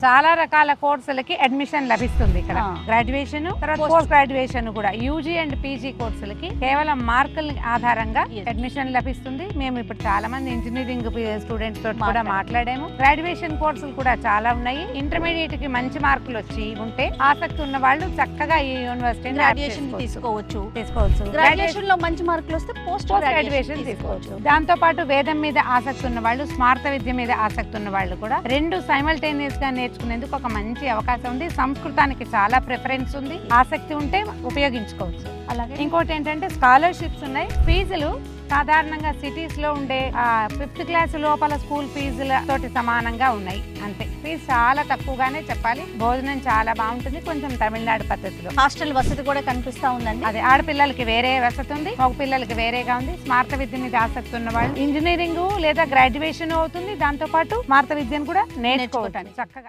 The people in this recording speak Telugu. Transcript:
చాలా రకాల కోర్సులకి అడ్మిషన్ లభిస్తుంది ఇక్కడ. గ్రాడ్యుయేషన్ తర్వాత పోస్ట్ గ్రాడ్యుయేషన్ కూడా యూజీ అండ్ పీజీ కోర్సులకి కేవలం మార్కుల ఆధారంగా అడ్మిషన్ లభిస్తుంది. మేము ఇప్పుడు చాలా మంది ఇంజనీరింగ్ స్టూడెంట్స్ తోటి కూడా మాట్లాడాము. గ్రాడ్యుయేషన్ కోర్సులు కూడా చాలా ఉన్నాయి. ఇంటర్మీడియట్ కి మంచి మార్కులు వచ్చి ఉంటే ఆసక్తి ఉన్న వాళ్ళు చక్కగా ఈ యూనివర్సిటీ గ్రాడ్యుయేషన్ తీసుకోవచ్చు. గ్రాడ్యుయేషన్ లో మంచి మార్కులు వస్తే పోస్ట్ గ్రాడ్యుయేషన్ తీసుకోవచ్చు. దాంతో పాటు వేదం మీద ఆసక్తి ఉన్న వాళ్ళు, స్మార్త విద్య మీద ఆసక్తి ఉన్న వాళ్ళు కూడా రెండు సైమల్టేనియస్ గా నేర్చుకునేందుకు ఒక మంచి అవకాశం ఉంది. సంస్కృతానికి చాలా ప్రిఫరెన్స్ ఉంది. ఆసక్తి ఉంటే ఉపయోగించుకోవచ్చు. అలాగే ఇంకోటి ఏంటంటే స్కాలర్షిప్స్ ఉన్నాయి. ఫీజులు సాధారణంగా సిటీస్ లో ఉండే 5th క్లాస్ లోపల స్కూల్ ఫీజుల తోటి సమానంగా ఉన్నాయి. అంతే, ఫీజు చాలా తక్కువగానే చెప్పాలి. భోజనం చాలా బాగుంటుంది. కొంచెం తమిళనాడు పద్ధతిలో హాస్టల్ వసతి కూడా కనిపిస్తా ఉందండి. అదే, ఆడపిల్లలకి వేరే వసతి ఉంది, మగ పిల్లలకి వేరేగా ఉంది. స్మార్త విద్య మీద ఆసక్తి ఉన్న వాళ్ళు ఇంజనీరింగ్ లేదా గ్రాడ్యుయేషన్ అవుతుంది. దాంతో పాటు స్మార్త విద్యను కూడా నేర్చుకోవటానికి చక్కగా